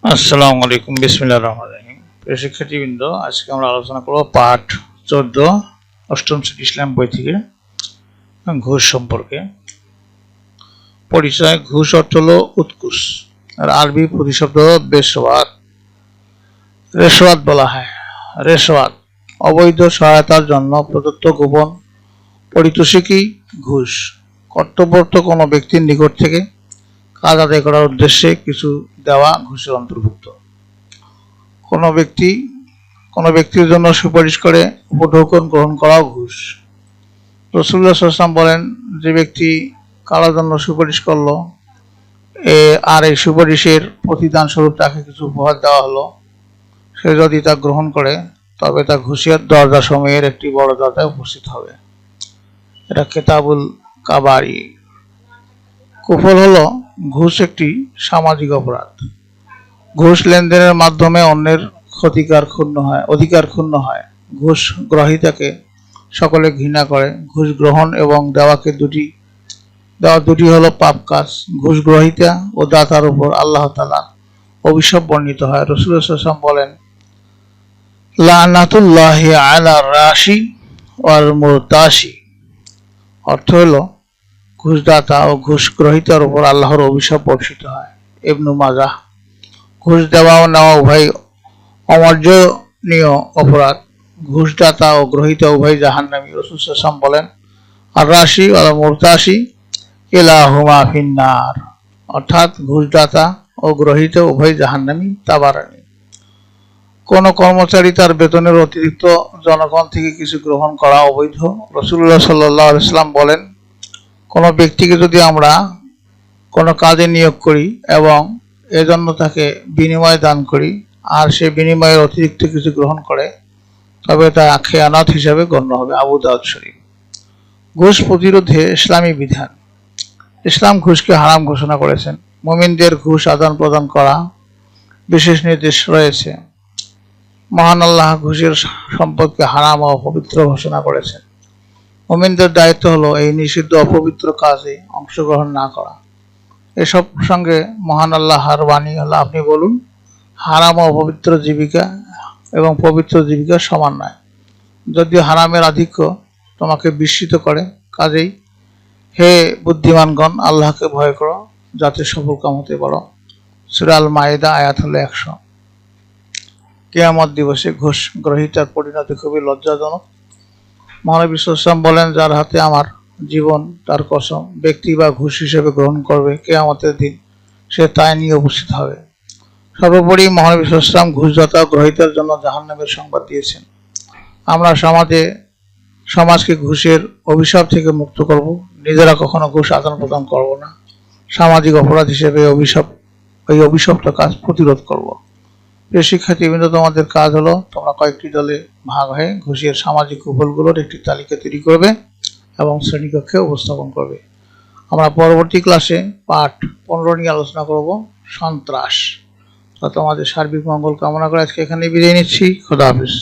আসসালামু আলাইকুম, বিসমিল্লাহির রহমানির রহিম। প্রিয় শিক্ষার্থীবৃন্দ, আজকে আমরা আলোচনা করব পাঠ 14 অষ্টম শ্রেণী ইসলাম বই থেকে ঘুষ সম্পর্কে। পরিচয়: ঘুষ অর্থ হল উৎকুশ, আর আরবি প্রতিশব্দ বেশওয়াত। রেশওয়াত বলা হয়। রেশওয়াত অবৈধ সহায়তার জন্য প্রদত্ত গোপন পারিতোষিকই ঘুষ। কর্তব্যরত কোনো ব্যক্তির নিকট থেকে কাজ আদায় করার উদ্দেশ্যে কিছু দেওয়া ঘুষের অন্তর্ভুক্ত। কোনো ব্যক্তির জন্য সুপারিশ করে উপঢৌকন গ্রহণ করাও ঘুষ। রাসূলুল্লাহ সাল্লাল্লাহু আলাইহি ওয়াসাল্লাম বলেন, যে ব্যক্তি কারোর জন্য সুপারিশ করলো আর এই সুপারিশের প্রতিদান স্বরূপ তাকে কিছু উপহার দেওয়া হলো, সে যদি তা গ্রহণ করে তবে তা ঘুষের দরজা সমূহের একটি বড় দরজায় উপস্থিত হবে। এটা কিতাবুল কাবারি। কুফর হলো ঘুষ একটি সামাজিক অপরাধ। ঘুষ লেনদেনের মাধ্যমে অন্যের অধিকার ক্ষুণ্ণ হয়। ঘুষ গ্রহীতাকে সকলে ঘৃণা করে। ঘুষ গ্রহণ এবং দেওয়া দুটি হলো পাপ কাজ। ঘুষ গ্রহীতা ও দাতার উপর আল্লাহ তাআলা অভিশাপ বর্ণিত হয়। রাসূলুল্লাহ সাল্লাল্লাহু আলাইহি ওয়াসাল্লাম বলেন, লানাতুল্লাহি আলা রাশি ওয়াল মুরতাশি। অর্থ হলো ঘুষদাতা ও ঘুষ গ্রহীতার উপর আল্লাহর অভিশাপ বর্ষিত হয়। ইবনু মাজাহ। ঘুষ দেওয়া ও নেওয়া উভয় অমার্জনীয় অপরাধ। ঘুষদাতা ও গ্রহীতা উভয় জাহান্নামী। রাসূল সাল্লাল্লাহু আলাইহি ওয়াসাল্লাম বলেন, আর রাশি ওয়াল মুরতাশি কিলাহুমা ফিন্নার। অর্থাৎ ঘুষদাতা ও গ্রহীতা উভয় জাহান্নামী, তাবারানী। কোন কর্মচারী তার বেতনের অতিরিক্ত জনগণ থেকে কিছু গ্রহণ করা অবৈধ। রাসূলুল্লাহ সাল্লাল্লাহু আলাইহি ওয়াসাল্লাম বলেন, কোনো ব্যক্তিকে যদি আমরা কোনো কাজে নিয়োগ করি এবং এজন্য তাকে বিনিময় দান করি আর সে বিনিময়ের অতিরিক্ত কিছু গ্রহণ করে, তবে তা খেয়ানত হিসাবে গণ্য হবে। আবু দাউদ শরীফ। ঘুষ প্রতিরোধে ইসলামী বিধান। ইসলাম ঘুষকে হারাম ঘোষণা করেছেন। মুমিনদের ঘুষ আদান প্রদান করা বিশেষ নির্দেশ রয়েছে। মহান আল্লাহ ঘুষের সম্পদকে হারাম ও অপবিত্র ঘোষণা করেছেন। মুমিনদের দায়িত্ব হলো এই নিষিদ্ধ অপবিত্র কাজে অংশগ্রহণ না করা। এসব প্রসঙ্গে মহান আল্লাহর বাণী হলো, আপনি বলুন, হারাম ও অপবিত্র জীবিকা এবং পবিত্র জীবিকা সমান নয়। যদিও হারামের আধিক্য তোমাকে বিস্মিত করে, কাজেই হে বুদ্ধিমানগণ, আল্লাহকে ভয় করো যাতে সফলকাম হতে পারো। সূরা আল মাইদা আয়াত হলো 100। কিয়ামত দিবসে ঘুষ গ্রহীতার পরিণতি খুবই লজ্জাজনক। মহানবী সাল্লাল্লাহু আলাইহি ওয়াসাল্লাম বলেন, যার হাতে আমার জীবন তার কসম, ব্যক্তি বা ঘুষ হিসেবে গ্রহণ করবে, কিয়ামতের দিন সে তাই নিয়ে উপস্থিত হবে। সর্বোপরি মহানবী সাল্লাল্লাহু আলাইহি ওয়াসাল্লাম ঘুষদাতা গ্রহীতার জন্য জাহান্নামের সংবাদ দিয়েছেন। আমরা সমাজকে ঘুষের অভিশাপ থেকে মুক্ত করব, নিজেরা কখনো ঘুষ আদান প্রদান করব না। সামাজিক অপরাধ হিসেবে এই অভিশপ্ত কাজ প্রতিরোধ করব। প্রিয় শিক্ষার্থীবৃন্দ, তোমাদের কাজ হলো তোমরা কয়েকটি দলে ভাগ হয়ে ঘুষের সামাজিক কুফলগুলোর একটি তালিকা তৈরি করবে এবং শ্রেণীকক্ষে উপস্থাপন করবে। আমরা পরবর্তী ক্লাসে পাঠ 15 নিয়ে আলোচনা করব, সন্ত্রাস। তো তোমাদের সার্বিক মঙ্গল কামনা করে আজকে এখানেই বিদায় নিচ্ছি। খোদা হাফেজ।